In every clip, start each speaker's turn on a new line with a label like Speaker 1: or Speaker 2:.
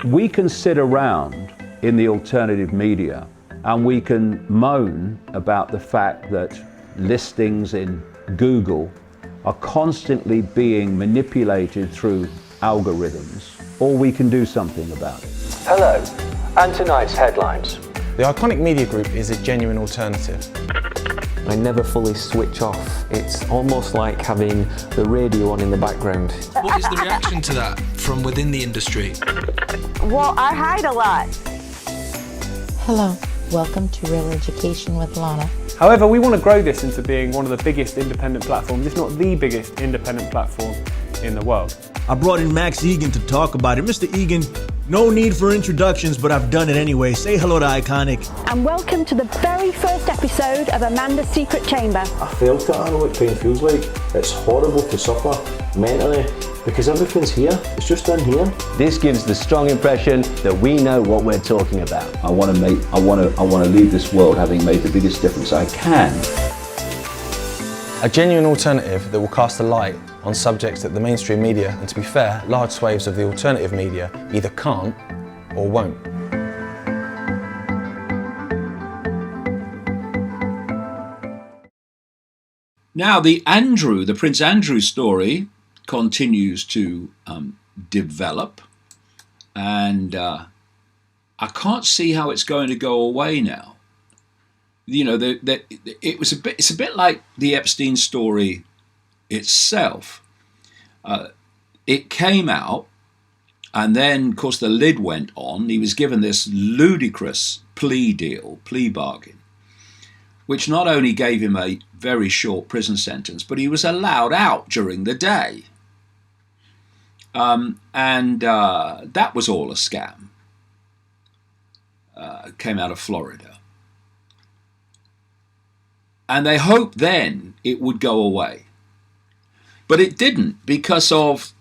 Speaker 1: We can sit around in the alternative media and we can moan about the fact that listings in Google are constantly being manipulated through algorithms, or we can do something about it.
Speaker 2: Hello, and tonight's headlines.
Speaker 3: The Iconic Media Group is a genuine alternative.
Speaker 4: I never fully switch off. It's almost like having the radio on in the background.
Speaker 5: What is the reaction to that from within the industry?
Speaker 6: Well, I hide a lot.
Speaker 7: Hello, welcome to Real Education with Lana.
Speaker 8: However, we want to grow this into being one of the biggest independent platforms, if not the biggest independent platform in the world.
Speaker 9: I brought in Max Egan to talk about it. Mr. Egan, no need for introductions, but I've done it anyway. Say hello to Iconic.
Speaker 6: And welcome to the very first episode of Amanda's Secret Chamber.
Speaker 10: I felt it, I know what pain feels like. It's horrible to suffer mentally because everything's here. It's just in here.
Speaker 11: This gives the strong impression that we know what we're talking about.
Speaker 12: I want to leave this world having made the biggest difference I can.
Speaker 3: A genuine alternative that will cast a light on subjects that the mainstream media, and to be fair, large swathes of the alternative media either can't or won't.
Speaker 13: Now the Prince Andrew story continues to develop, and I can't see how it's going to go away now. You know, it's a bit like the Epstein story itself. It came out, and then, of course, the lid went on. He was given this ludicrous plea bargain, which not only gave him a very short prison sentence, but he was allowed out during the day. And that was all a scam. It came out of Florida. And they hoped then it would go away. But it didn't, because of,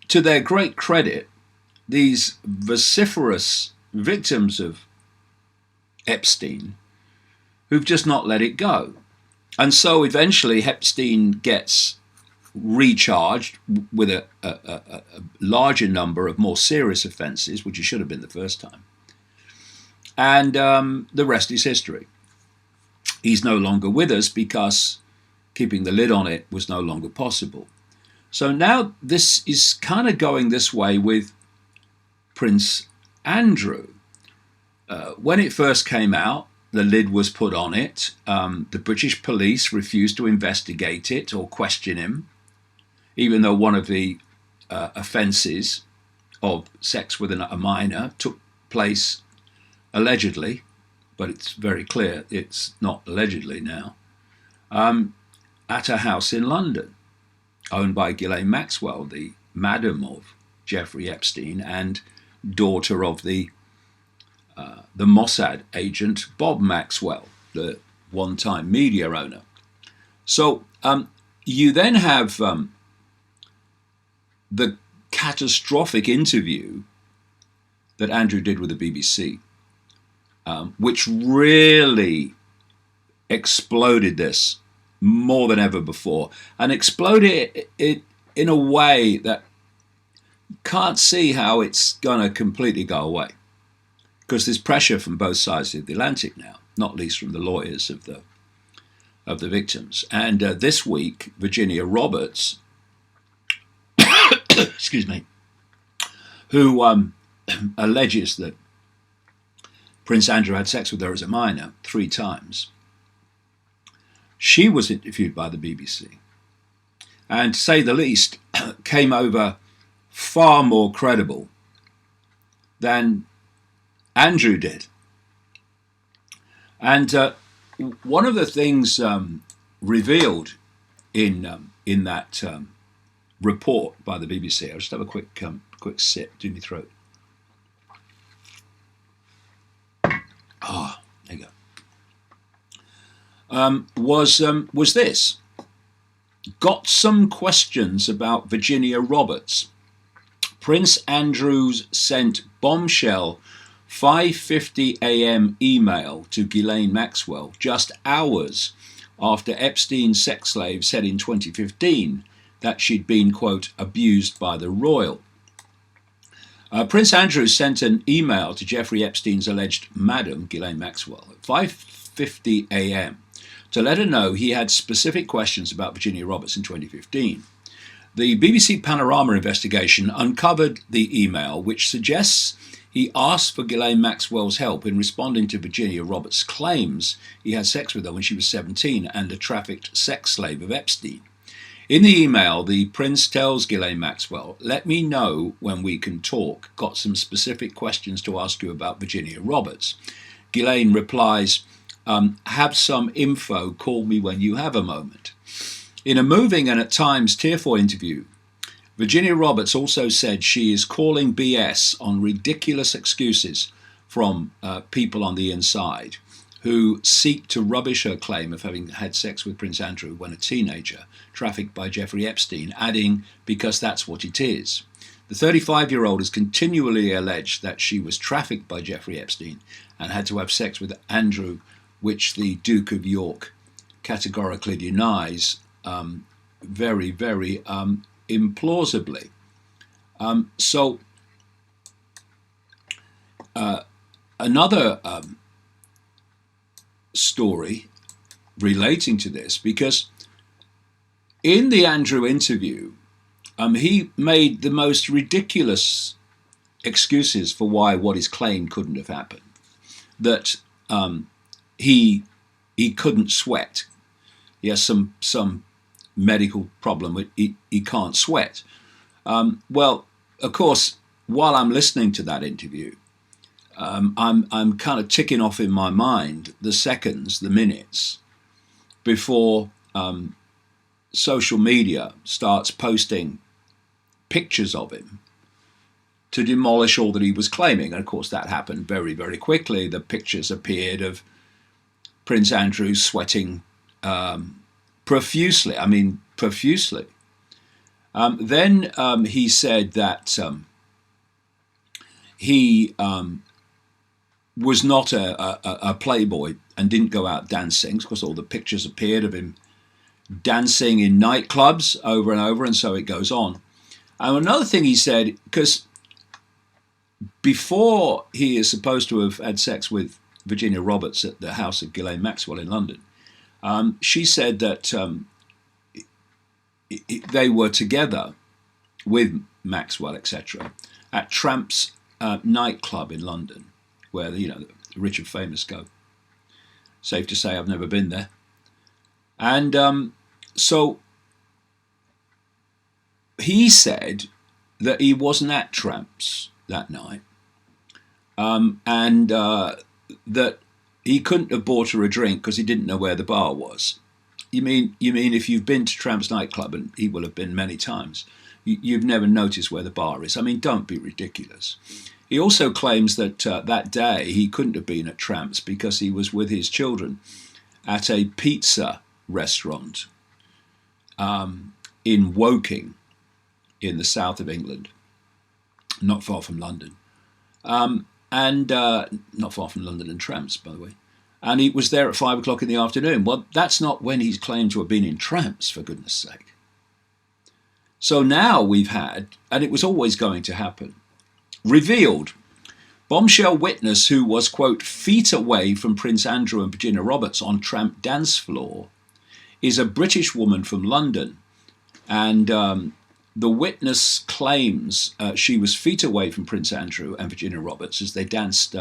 Speaker 13: to their great credit, these vociferous victims of Epstein who've just not let it go. And so eventually Epstein gets recharged with a larger number of more serious offences, which it should have been the first time. And the rest is history. He's no longer with us because keeping the lid on it was no longer possible. So now this is kind of going this way with Prince Andrew. When it first came out, the lid was put on it. The British police refused to investigate it or question him, even though one of the offences of sex with a minor took place allegedly, but it's very clear it's not allegedly now, at a house in London, owned by Ghislaine Maxwell, the madam of Jeffrey Epstein and daughter of the Mossad agent Bob Maxwell, the one-time media owner. So you then have the catastrophic interview that Andrew did with the BBC, which really exploded this more than ever before, and exploded it in a way that can't see how it's going to completely go away, because there's pressure from both sides of the Atlantic now, not least from the lawyers of the victims. And this week, Virginia Roberts, excuse me, who alleges that Prince Andrew had sex with her as a minor 3 times. She was interviewed by the BBC, and to say the least, came over far more credible than Andrew did. And one of the things revealed in that report by the BBC, I'll just have a quick sip, do my throat. There you go. Was this. Got some questions about Virginia Roberts. Prince Andrew's sent bombshell 5:50 a.m. email to Ghislaine Maxwell just hours after Epstein's sex slave said in 2015 that she'd been, quote, abused by the royal. Prince Andrew sent an email to Jeffrey Epstein's alleged madam, Ghislaine Maxwell, at 5:50 a.m. to let her know he had specific questions about Virginia Roberts in 2015. The BBC Panorama investigation uncovered the email, which suggests he asked for Ghislaine Maxwell's help in responding to Virginia Roberts' claims he had sex with her when she was 17 and a trafficked sex slave of Epstein. In the email, the prince tells Ghislaine Maxwell, "Let me know when we can talk. Got some specific questions to ask you about Virginia Roberts." Ghislaine replies, "Have some info. Call me when you have a moment." In a moving and at times tearful interview, Virginia Roberts also said she is calling BS on ridiculous excuses from people on the inside who seek to rubbish her claim of having had sex with Prince Andrew when a teenager, trafficked by Jeffrey Epstein, adding, "because that's what it is." The 35-year-old has continually alleged that she was trafficked by Jeffrey Epstein and had to have sex with Andrew, which the Duke of York categorically denies very, very implausibly. Another story relating to this, because in the Andrew interview, he made the most ridiculous excuses for why what is claimed couldn't have happened. That he couldn't sweat. He has some medical problem. He can't sweat. Well, of course, while I'm listening to that interview, I'm kind of ticking off in my mind the seconds, the minutes before social media starts posting pictures of him to demolish all that he was claiming. And of course, that happened very, very quickly. The pictures appeared of Prince Andrew sweating profusely. I mean, profusely. Then he said that he was not a playboy and didn't go out dancing, because all the pictures appeared of him dancing in nightclubs over and over, and so it goes on. And another thing he said, because before he is supposed to have had sex with Virginia Roberts at the house of Ghislaine Maxwell in London, she said that they were together with Maxwell, etc., at Tramp's nightclub in London, where the rich and famous go. Safe to say, I've never been there. And so he said that he wasn't at Tramp's that night, and that he couldn't have bought her a drink because he didn't know where the bar was. You mean if you've been to Tramp's nightclub, and he will have been many times, you've never noticed where the bar is? I mean, don't be ridiculous. He also claims that that day he couldn't have been at Tramp's because he was with his children at a pizza restaurant in Woking in the south of England, not far from London, and not far from London and Tramp's, by the way. And he was there at 5 o'clock in the afternoon. Well, that's not when he's claimed to have been in Tramp's, for goodness sake. So now we've had, and it was always going to happen, revealed, bombshell witness who was, quote, feet away from Prince Andrew and Virginia Roberts on Tramp dance floor is a British woman from London. And the witness claims she was feet away from Prince Andrew and Virginia Roberts as they danced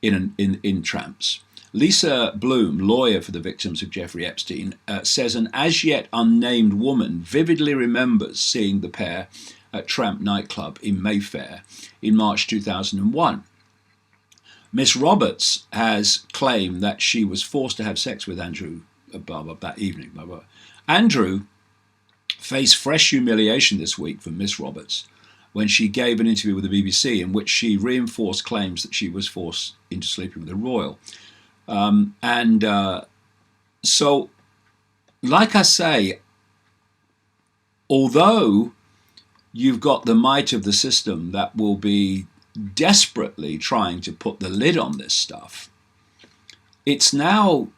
Speaker 13: in Tramps. Lisa Bloom, lawyer for the victims of Jeffrey Epstein, says an as yet unnamed woman vividly remembers seeing the pair at Tramp nightclub in Mayfair in March 2001. Miss Roberts has claimed that she was forced to have sex with Andrew that evening. Andrew faced fresh humiliation this week from Miss Roberts when she gave an interview with the BBC in which she reinforced claims that she was forced into sleeping with a royal. So, like I say, although you've got the might of the system that will be desperately trying to put the lid on this stuff, it's now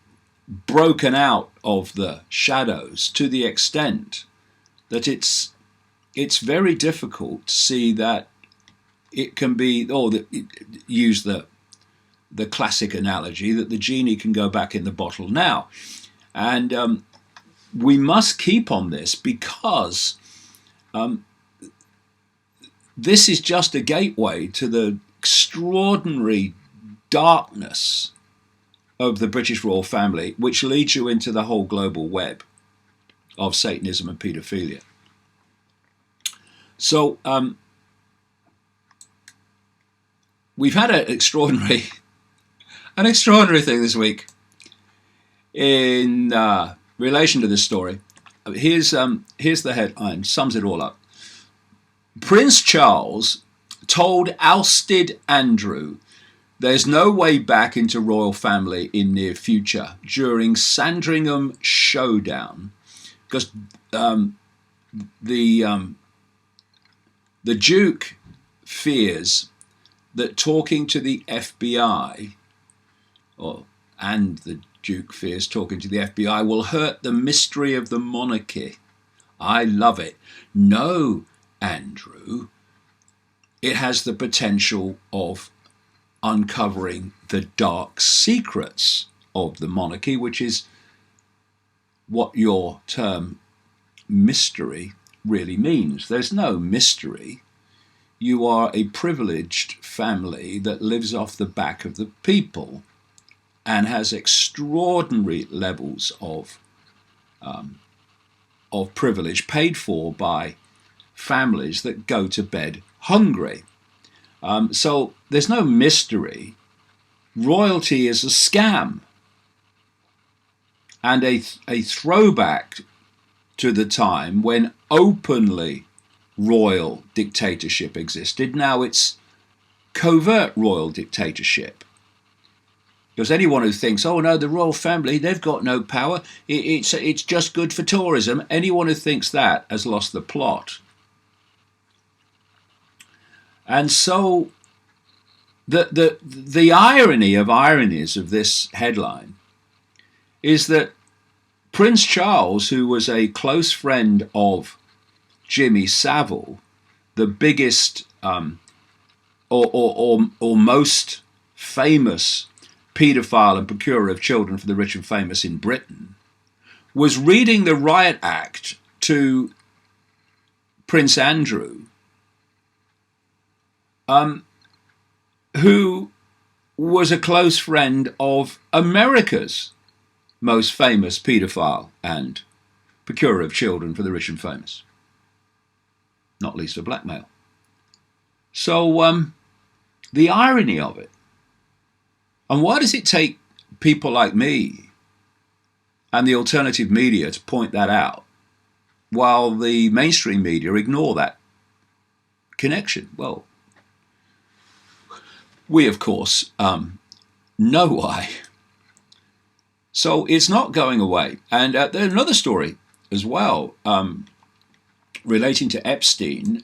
Speaker 13: broken out of the shadows to the extent that it's very difficult to see that it can be, use the classic analogy that the genie can go back in the bottle now. And we must keep on this because this is just a gateway to the extraordinary darkness of the British royal family, which leads you into the whole global web of Satanism and paedophilia. So we've had an extraordinary thing this week in relation to this story. Here's the headline, sums it all up. Prince Charles told ousted Andrew there's no way back into royal family in near future during Sandringham showdown, because the Duke fears that talking to the FBI, and the Duke fears talking to the FBI will hurt the mystery of the monarchy. I love it. No, Andrew, it has the potential of uncovering the dark secrets of the monarchy, which is what your term mystery really means. There's no mystery. You are a privileged family that lives off the back of the people and has extraordinary levels of privilege paid for by families that go to bed hungry. So there's no mystery. Royalty is a scam and a throwback to the time when openly royal dictatorship existed. Now it's covert royal dictatorship. Because anyone who thinks, oh no, the royal family, they've got no power, it's just good for tourism, anyone who thinks that has lost the plot. And so the irony of ironies of this headline is that Prince Charles, who was a close friend of Jimmy Savile, the biggest or most famous paedophile and procurer of children for the rich and famous in Britain, was reading the Riot Act to Prince Andrew, who was a close friend of America's most famous paedophile and procurer of children for the rich and famous, not least for blackmail. So the irony of it. And why does it take people like me and the alternative media to point that out, while the mainstream media ignore that connection? Well, we, of course, know why. So it's not going away. And there's another story as well relating to Epstein,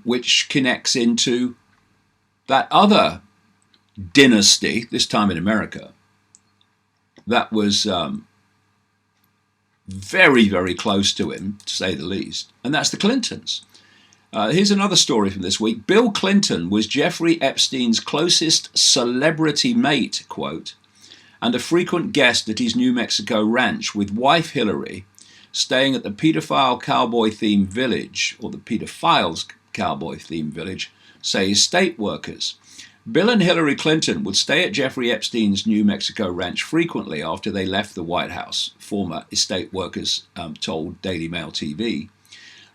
Speaker 13: which connects into that other dynasty, this time in America, that was very, very close to him, to say the least, and that's the Clintons. Here's another story from this week. Bill Clinton was Jeffrey Epstein's closest celebrity mate, quote, and a frequent guest at his New Mexico ranch, with wife Hillary staying at the pedophile cowboy-themed village, or the pedophiles cowboy-themed village, say estate workers. Bill and Hillary Clinton would stay at Jeffrey Epstein's New Mexico ranch frequently after they left the White House, former estate workers told Daily Mail TV.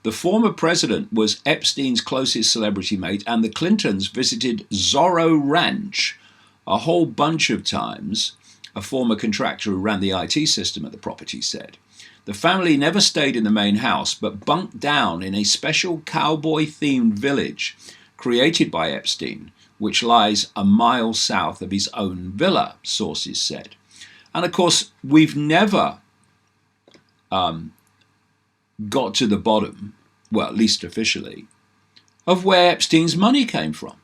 Speaker 13: The former president was Epstein's closest celebrity mate, and the Clintons visited Zorro Ranch a whole bunch of times, a former contractor who ran the IT system at the property said. The family never stayed in the main house, but bunked down in a special cowboy-themed village created by Epstein, which lies a mile south of his own villa, sources said. And of course, we've never got to the bottom, well, at least officially, of where Epstein's money came from.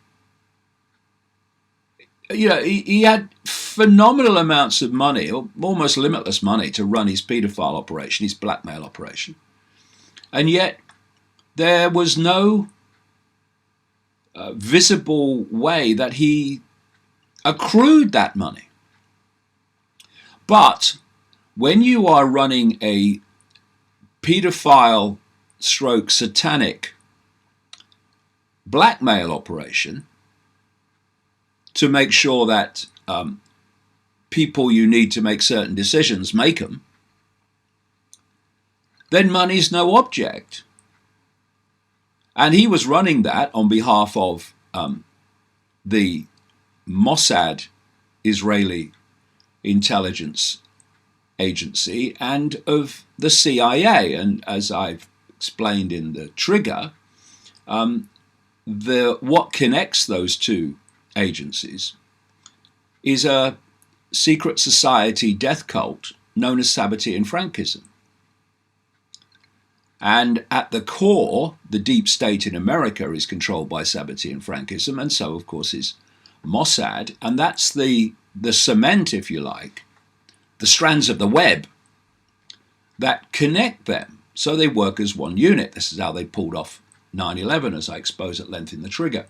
Speaker 13: You know, he had phenomenal amounts of money, almost limitless money, to run his paedophile operation, his blackmail operation. And yet, there was no visible way that he accrued that money. But when you are running a paedophile stroke satanic blackmail operation to make sure that people you need to make certain decisions make them, then money's no object. And he was running that on behalf of the Mossad Israeli intelligence agency and of the CIA. And as I've explained in the trigger, what connects those two agencies is a secret society death cult known as Sabbatean Frankism. And at the core, the deep state in America is controlled by Sabbatean Frankism, and so, of course, is Mossad. And that's the cement, if you like, the strands of the web that connect them. So they work as one unit. This is how they pulled off 9/11, as I expose at length in the trigger.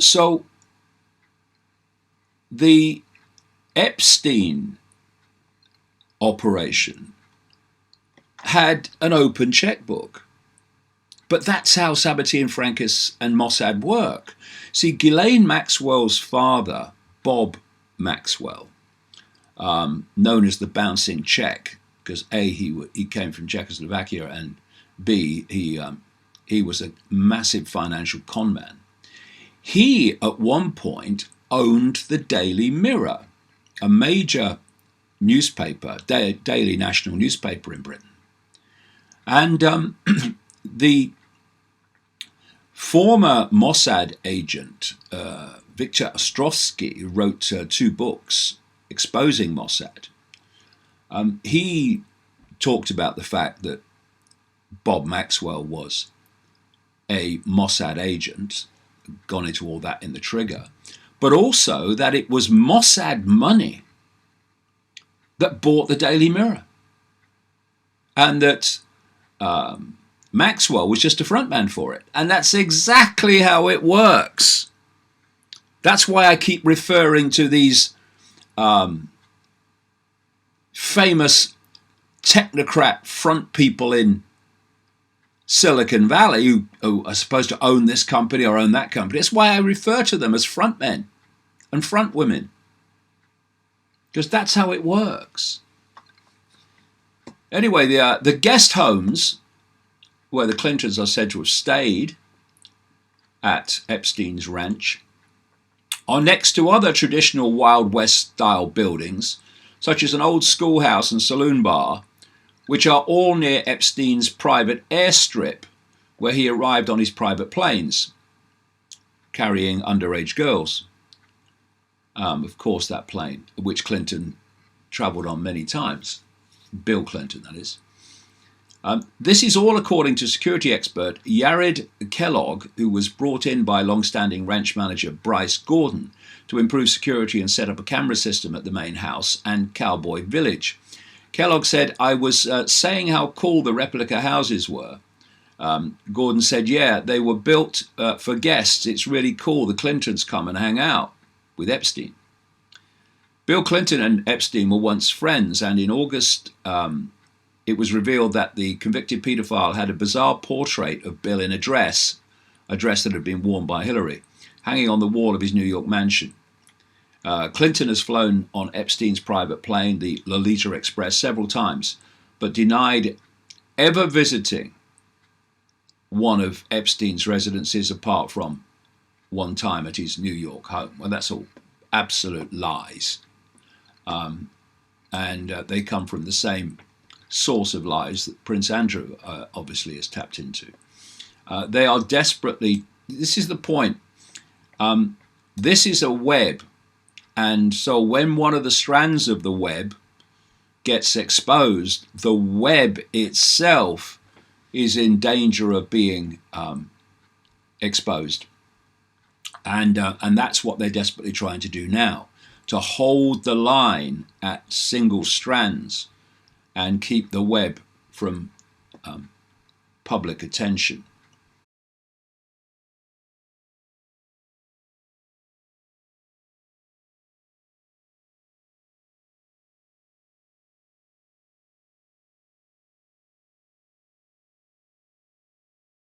Speaker 13: So the Epstein operation had an open checkbook. But that's how Sabbatean Frankis and Mossad work. See, Ghislaine Maxwell's father, Bob Maxwell, known as the bouncing Czech, because A, he came from Czechoslovakia, and B, he was a massive financial con man. He, at one point, owned the Daily Mirror, a major newspaper, daily national newspaper in Britain. And the former Mossad agent, Victor Ostrovsky, who wrote 2 books exposing Mossad. He talked about the fact that Bob Maxwell was a Mossad agent, gone into all that in the trigger, but also that it was Mossad money that bought the Daily Mirror, and that Maxwell was just a frontman for it. And that's exactly how it works. That's why I keep referring to these famous technocrat front people in Silicon Valley who are supposed to own this company or own that company. That's why I refer to them as frontmen and front women, because that's how it works. Anyway, the guest homes where the Clintons are said to have stayed at Epstein's ranch are next to other traditional Wild West style buildings, such as an old schoolhouse and saloon bar, which are all near Epstein's private airstrip, where he arrived on his private planes, carrying underage girls. Of course, that plane, which Clinton travelled on many times, Bill Clinton, that is. This is all according to security expert Yared Kellogg, who was brought in by long-standing ranch manager Bryce Gordon to improve security and set up a camera system at the main house and Cowboy Village. Kellogg said, "I was saying how cool the replica houses were." Gordon said, "Yeah, they were built for guests. It's really cool. The Clintons come and hang out with Epstein." Bill Clinton and Epstein were once friends, and in August it was revealed that the convicted paedophile had a bizarre portrait of Bill in a dress that had been worn by Hillary, hanging on the wall of his New York mansion. Clinton has flown on Epstein's private plane, the Lolita Express, several times, but denied ever visiting one of Epstein's residences apart from one time at his New York home. Well, that's all absolute lies. And they come from the same source of lies that Prince Andrew obviously has tapped into. They are desperately, this is the point, this is a web, and so when one of the strands of the web gets exposed, the web itself is in danger of being exposed. And that's what they're desperately trying to do now, to hold the line at single strands and keep the web from public attention.